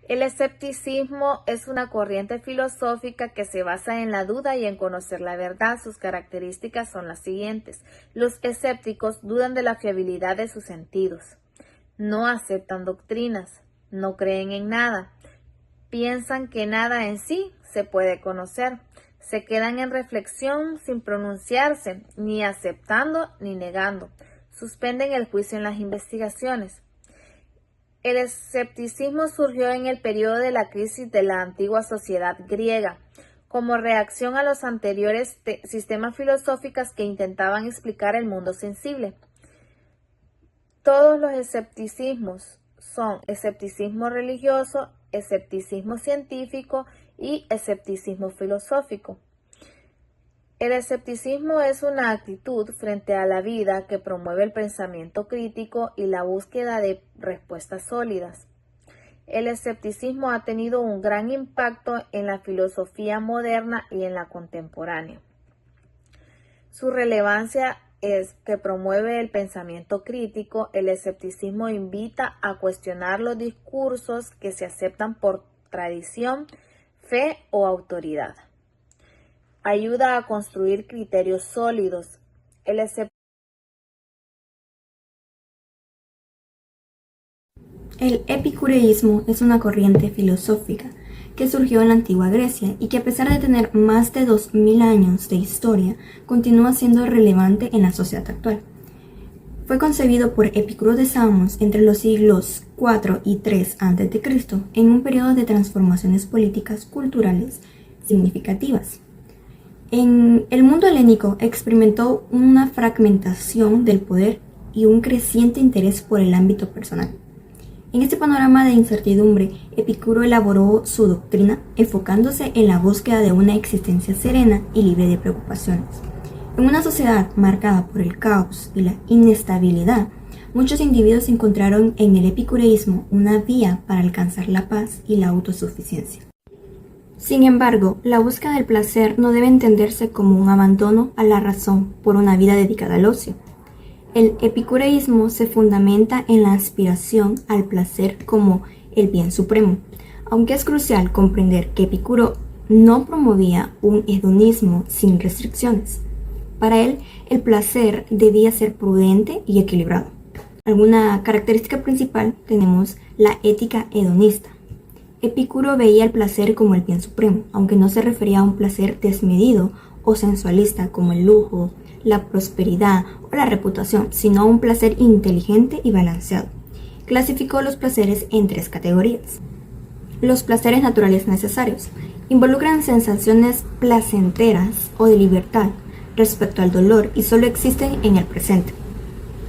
El escepticismo es una corriente filosófica que se basa en la duda y en conocer la verdad. Sus características son las siguientes. Los escépticos dudan de la fiabilidad de sus sentidos. No aceptan doctrinas. No creen en nada. Piensan que nada en sí se puede conocer. Se quedan en reflexión sin pronunciarse, ni aceptando ni negando. Suspenden el juicio en las investigaciones. El escepticismo surgió en el periodo de la crisis de la antigua sociedad griega, como reacción a los anteriores sistemas filosóficos que intentaban explicar el mundo sensible. Todos los escepticismos son escepticismo religioso, escepticismo científico y escepticismo filosófico. El escepticismo es una actitud frente a la vida que promueve el pensamiento crítico y la búsqueda de respuestas sólidas. El escepticismo ha tenido un gran impacto en la filosofía moderna y en la contemporánea. Su relevancia es que promueve el pensamiento crítico. El escepticismo invita a cuestionar los discursos que se aceptan por tradición, fe o autoridad. Ayuda a construir criterios sólidos. El epicureísmo es una corriente filosófica que surgió en la antigua Grecia y que, a pesar de tener más de 2000 años de historia, continúa siendo relevante en la sociedad actual. Fue concebido por Epicuro de Samos entre los siglos IV y III a.C. en un periodo de transformaciones políticas culturales significativas. En el mundo helénico experimentó una fragmentación del poder y un creciente interés por el ámbito personal. En este panorama de incertidumbre, Epicuro elaboró su doctrina enfocándose en la búsqueda de una existencia serena y libre de preocupaciones. En una sociedad marcada por el caos y la inestabilidad, muchos individuos encontraron en el epicureísmo una vía para alcanzar la paz y la autosuficiencia. Sin embargo, la búsqueda del placer no debe entenderse como un abandono a la razón por una vida dedicada al ocio. El epicureísmo se fundamenta en la aspiración al placer como el bien supremo, aunque es crucial comprender que Epicuro no promovía un hedonismo sin restricciones. Para él, el placer debía ser prudente y equilibrado. Alguna característica principal tenemos la ética hedonista. Epicuro veía el placer como el bien supremo, aunque no se refería a un placer desmedido o sensualista como el lujo, la prosperidad o la reputación, sino a un placer inteligente y balanceado. Clasificó los placeres en 3 categorías. Los placeres naturales necesarios involucran sensaciones placenteras o de libertad respecto al dolor y solo existen en el presente.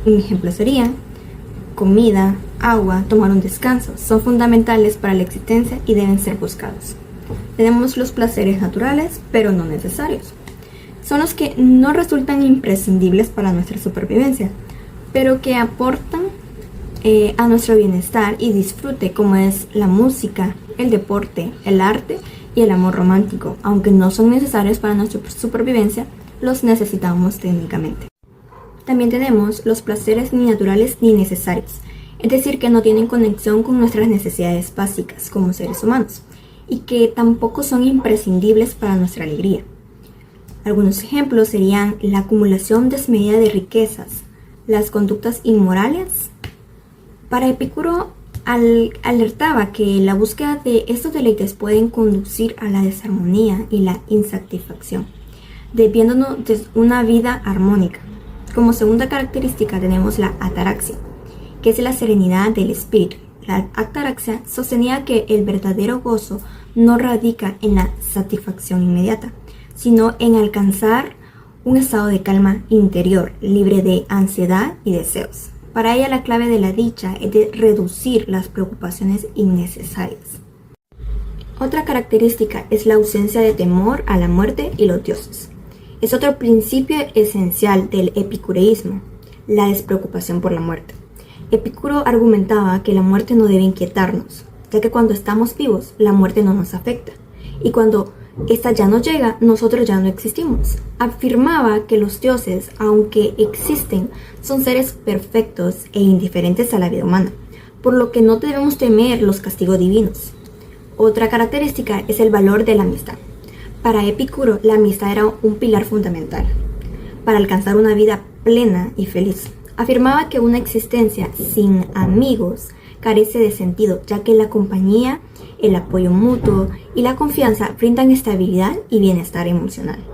Un ejemplo sería comida, agua, tomar un descanso. Son fundamentales para la existencia y deben ser buscados. Tenemos los placeres naturales, pero no necesarios. Son los que no resultan imprescindibles para nuestra supervivencia, pero que aportan a nuestro bienestar y disfrute, como es la música, el deporte, el arte y el amor romántico. Aunque no son necesarios para nuestra supervivencia, los necesitamos técnicamente. También tenemos los placeres ni naturales ni necesarios, es decir, que no tienen conexión con nuestras necesidades básicas como seres humanos y que tampoco son imprescindibles para nuestra alegría. Algunos ejemplos serían la acumulación desmedida de riquezas, las conductas inmorales. Para Epicuro alertaba que la búsqueda de estos deleites pueden conducir a la desarmonía y la insatisfacción, desviándonos de una vida armónica. Como segunda característica tenemos la ataraxia, que es la serenidad del espíritu. La ataraxia sostenía que el verdadero gozo no radica en la satisfacción inmediata, sino en alcanzar un estado de calma interior, libre de ansiedad y deseos. Para ella la clave de la dicha es de reducir las preocupaciones innecesarias. Otra característica es la ausencia de temor a la muerte y los dioses. Es otro principio esencial del epicureísmo, la despreocupación por la muerte. Epicuro argumentaba que la muerte no debe inquietarnos, ya que cuando estamos vivos, la muerte no nos afecta, y cuando esta ya no llega, nosotros ya no existimos. Afirmaba que los dioses, aunque existen, son seres perfectos e indiferentes a la vida humana, por lo que no debemos temer los castigos divinos. Otra característica es el valor de la amistad. Para Epicuro, la amistad era un pilar fundamental para alcanzar una vida plena y feliz. Afirmaba que una existencia sin amigos carece de sentido, ya que la compañía, el apoyo mutuo y la confianza brindan estabilidad y bienestar emocional.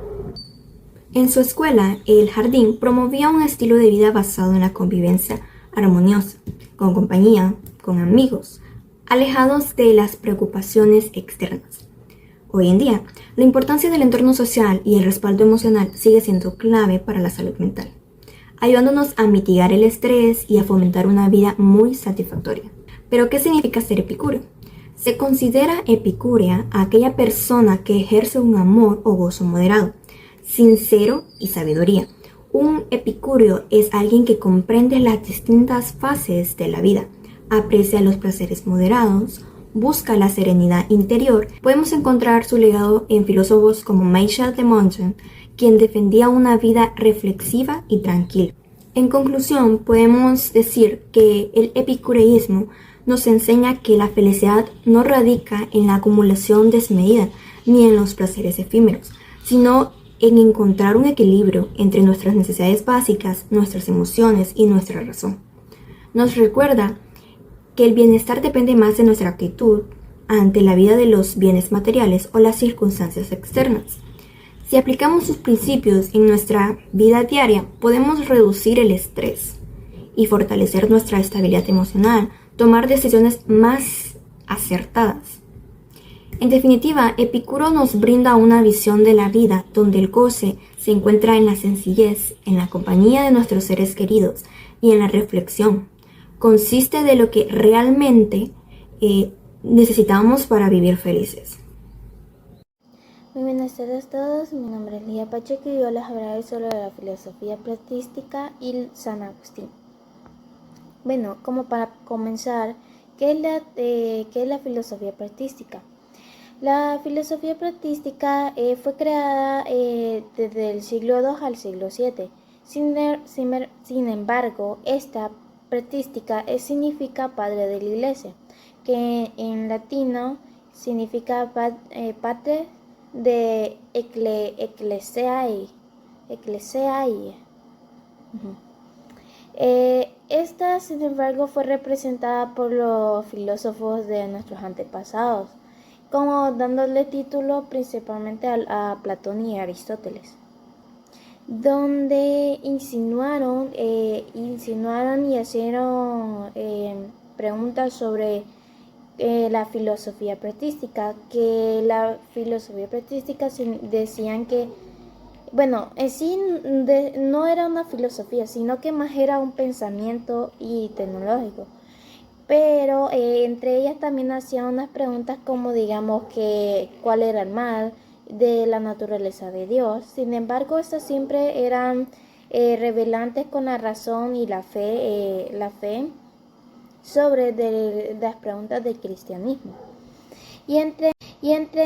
En su escuela, el jardín promovía un estilo de vida basado en la convivencia armoniosa, con compañía, con amigos, alejados de las preocupaciones externas. Hoy en día, la importancia del entorno social y el respaldo emocional sigue siendo clave para la salud mental, ayudándonos a mitigar el estrés y a fomentar una vida muy satisfactoria. ¿Pero qué significa ser epicúreo? Se considera epicúrea a aquella persona que ejerce un amor o gozo moderado, sincero y sabiduría. Un epicúreo es alguien que comprende las distintas fases de la vida, aprecia los placeres moderados, busca la serenidad interior. Podemos encontrar su legado en filósofos como Michel de Montaigne, quien defendía una vida reflexiva y tranquila. En conclusión, podemos decir que el epicureísmo nos enseña que la felicidad no radica en la acumulación desmedida ni en los placeres efímeros, sino en encontrar un equilibrio entre nuestras necesidades básicas, nuestras emociones y nuestra razón. Nos recuerda que el bienestar depende más de nuestra actitud ante la vida de los bienes materiales o las circunstancias externas. Si aplicamos sus principios en nuestra vida diaria, podemos reducir el estrés y fortalecer nuestra estabilidad emocional, tomar decisiones más acertadas. En definitiva, Epicuro nos brinda una visión de la vida donde el goce se encuentra en la sencillez, en la compañía de nuestros seres queridos y en la reflexión. Consiste de lo que realmente necesitamos para vivir felices. Muy buenas tardes a todos, mi nombre es Lía Pacheco y yo les hablaré sobre la filosofía platística y San Agustín. Bueno, como para comenzar, ¿qué es la filosofía platística? La filosofía platística fue creada desde el siglo II al siglo VII. Sin embargo, esta platística significa padre de la iglesia, que en latino significa pater de ecclesiae. Esta, sin embargo, fue representada por los filósofos de nuestros antepasados, como dándole título principalmente a Platón y Aristóteles, donde insinuaron y hicieron preguntas sobre la filosofía platística, que la filosofía platística decían que, bueno, en sí no era una filosofía, sino que más era un pensamiento y tecnológico. Pero entre ellas también hacían unas preguntas como, digamos, que cuál era el mal, de la naturaleza de Dios. Sin embargo, estas siempre eran revelantes con la razón y la fe sobre las preguntas del cristianismo. Y entre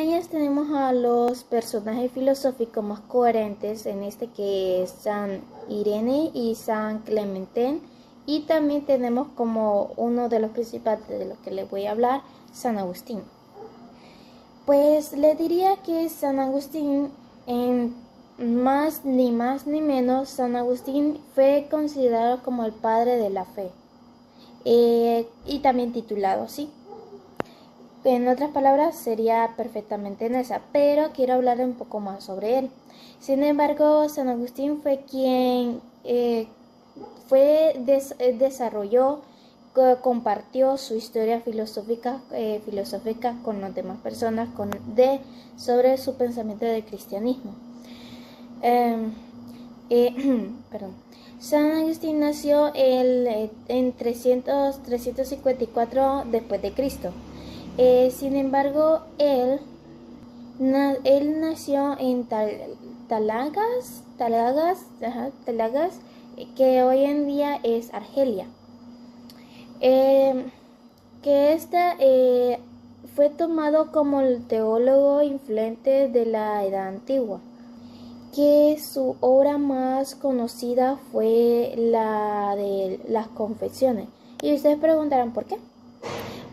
ellas tenemos a los personajes filosóficos más coherentes, en este que es San Irene y San Clemente. Y también tenemos como uno de los principales de los que les voy a hablar, San Agustín. Pues le diría que San Agustín, ni más ni menos, San Agustín fue considerado como el padre de la fe. Y también titulado así. En otras palabras, sería perfectamente en esa, pero quiero hablar un poco más sobre él. Sin embargo, San Agustín fue quien desarrolló, compartió su historia filosófica con las demás personas sobre su pensamiento del cristianismo. Perdón. San Agustín nació en 354 después de Cristo. Sin embargo, él nació en Talagas, que hoy en día es Argelia. Fue tomado como el teólogo influente de la Edad Antigua, que su obra más conocida fue la de las Confesiones. Y ustedes preguntarán ¿por qué?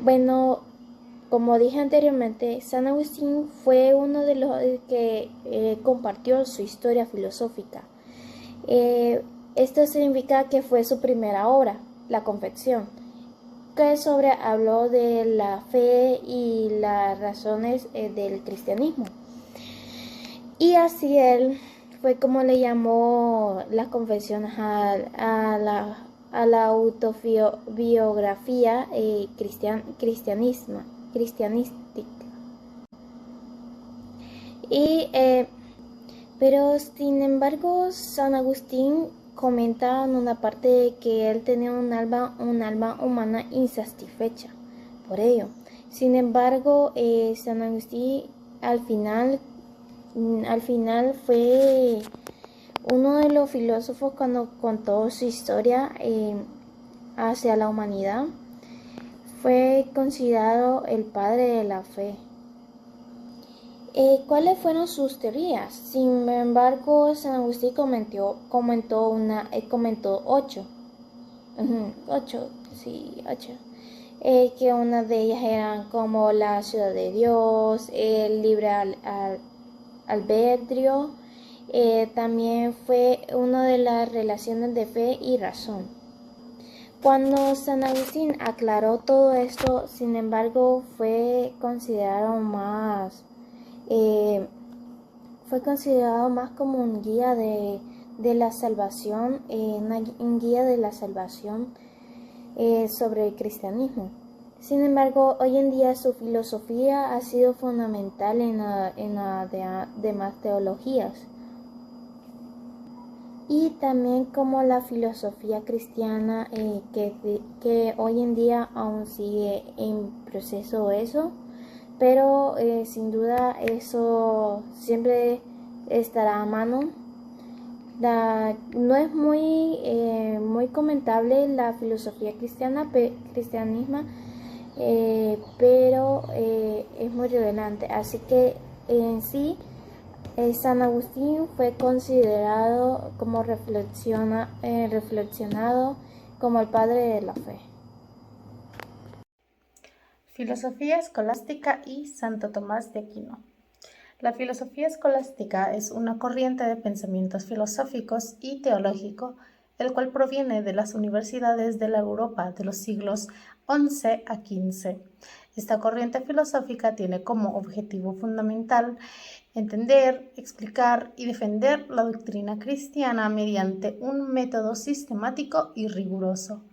Bueno, Como dije anteriormente, San Agustín fue uno de los que compartió su historia filosófica. Esto significa que fue su primera obra, La Confesión, que habló de la fe y las razones del cristianismo. Y así él fue como le llamó las confesiones a la autobiografía cristianística. Y, pero sin embargo, San Agustín comenta en una parte que él tenía un alma humana insatisfecha por ello. Sin embargo, San Agustín al final fue uno de los filósofos cuando contó su historia hacia la humanidad. Fue considerado el padre de la fe. ¿Cuáles fueron sus teorías? Sin embargo, San Agustín comentó 8. Que una de ellas eran como la ciudad de Dios, el libre albedrío, también fue una de las relaciones de fe y razón. Cuando San Agustín aclaró todo esto, sin embargo, fue considerado más como un guía de la salvación, un guía de la salvación sobre el cristianismo. Sin embargo, hoy en día su filosofía ha sido fundamental en las demás teologías. Y también como la filosofía cristiana que hoy en día aún sigue en proceso eso, pero sin duda eso siempre estará a mano. No es muy comentable la filosofía cristianismo, pero es muy relevante. Así que en sí, San Agustín fue considerado como reflexionado como el padre de la fe. Filosofía escolástica y Santo Tomás de Aquino. La filosofía escolástica es una corriente de pensamientos filosóficos y teológico, el cual proviene de las universidades de la Europa de los siglos XI a XV. Esta corriente filosófica tiene como objetivo fundamental entender, explicar y defender la doctrina cristiana mediante un método sistemático y riguroso.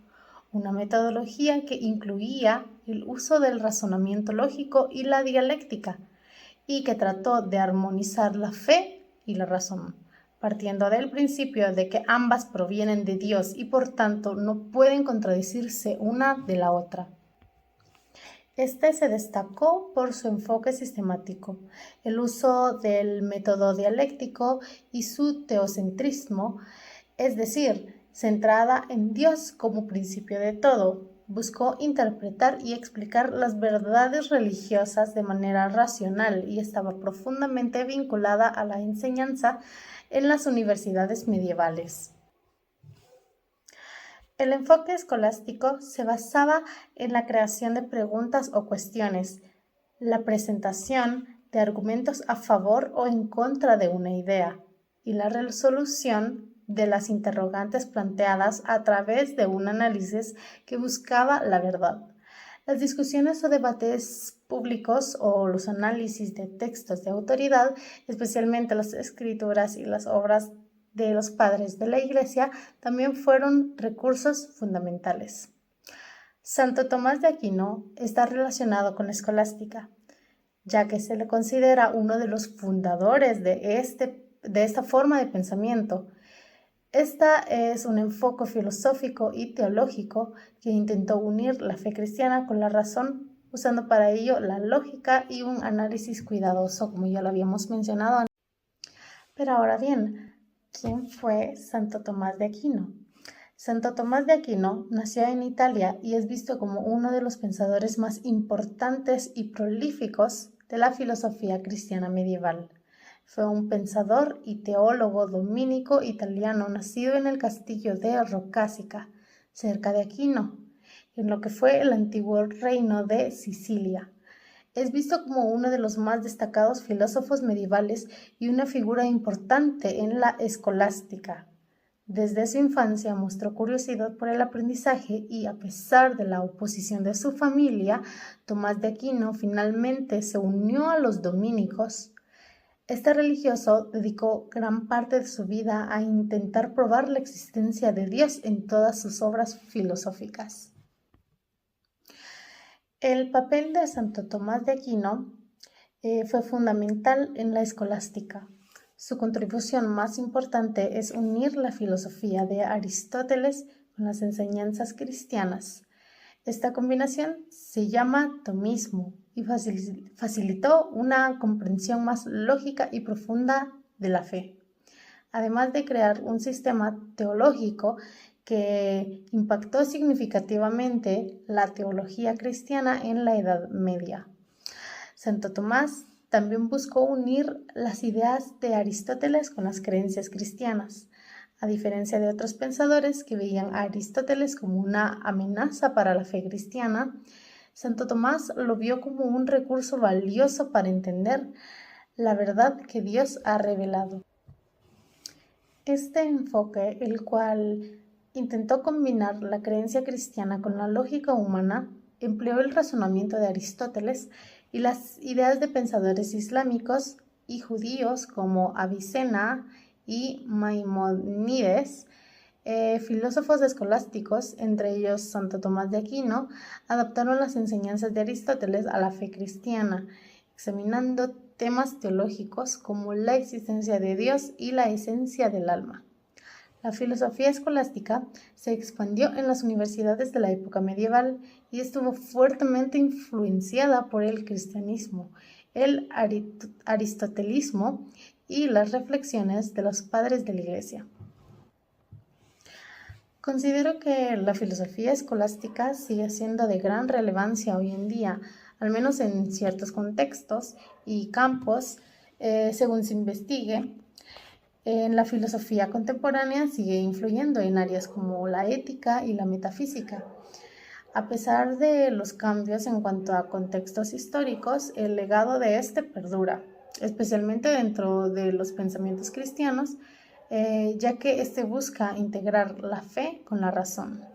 Una metodología que incluía el uso del razonamiento lógico y la dialéctica, y que trató de armonizar la fe y la razón, partiendo del principio de que ambas provienen de Dios y por tanto no pueden contradecirse una de la otra. Este se destacó por su enfoque sistemático, el uso del método dialéctico y su teocentrismo, es decir, centrada en Dios como principio de todo. Buscó interpretar y explicar las verdades religiosas de manera racional y estaba profundamente vinculada a la enseñanza en las universidades medievales. El enfoque escolástico se basaba en la creación de preguntas o cuestiones, la presentación de argumentos a favor o en contra de una idea y la resolución de las interrogantes planteadas a través de un análisis que buscaba la verdad. Las discusiones o debates públicos o los análisis de textos de autoridad, especialmente las escrituras y las obras de los padres de la Iglesia, también fueron recursos fundamentales. Santo Tomás de Aquino está relacionado con la escolástica, ya que se le considera uno de los fundadores de esta forma de pensamiento. Esta es un enfoque filosófico y teológico que intentó unir la fe cristiana con la razón, usando para ello la lógica y un análisis cuidadoso, como ya lo habíamos mencionado antes. Pero ahora bien, ¿quién fue Santo Tomás de Aquino? Santo Tomás de Aquino nació en Italia y es visto como uno de los pensadores más importantes y prolíficos de la filosofía cristiana medieval. Fue un pensador y teólogo dominico italiano nacido en el castillo de Rocásica, cerca de Aquino, en lo que fue el antiguo reino de Sicilia. Es visto como uno de los más destacados filósofos medievales y una figura importante en la escolástica. Desde su infancia mostró curiosidad por el aprendizaje y, a pesar de la oposición de su familia, Tomás de Aquino finalmente se unió a los dominicos. Este religioso dedicó gran parte de su vida a intentar probar la existencia de Dios en todas sus obras filosóficas. El papel de Santo Tomás de Aquino fue fundamental en la escolástica. Su contribución más importante es unir la filosofía de Aristóteles con las enseñanzas cristianas. Esta combinación se llama tomismo y facilitó una comprensión más lógica y profunda de la fe, además de crear un sistema teológico que impactó significativamente la teología cristiana en la Edad Media. Santo Tomás también buscó unir las ideas de Aristóteles con las creencias cristianas. A diferencia de otros pensadores que veían a Aristóteles como una amenaza para la fe cristiana, Santo Tomás lo vio como un recurso valioso para entender la verdad que Dios ha revelado. Este enfoque, el cual intentó combinar la creencia cristiana con la lógica humana, empleó el razonamiento de Aristóteles y las ideas de pensadores islámicos y judíos como Avicena y Maimónides. Filósofos escolásticos, entre ellos Santo Tomás de Aquino, adaptaron las enseñanzas de Aristóteles a la fe cristiana, examinando temas teológicos como la existencia de Dios y la esencia del alma. La filosofía escolástica se expandió en las universidades de la época medieval y estuvo fuertemente influenciada por el cristianismo, el aristotelismo y las reflexiones de los padres de la Iglesia. Considero que la filosofía escolástica sigue siendo de gran relevancia hoy en día, al menos en ciertos contextos y campos, según se investigue. En la filosofía contemporánea sigue influyendo en áreas como la ética y la metafísica. A pesar de los cambios en cuanto a contextos históricos, el legado de este perdura, especialmente dentro de los pensamientos cristianos, ya que este busca integrar la fe con la razón.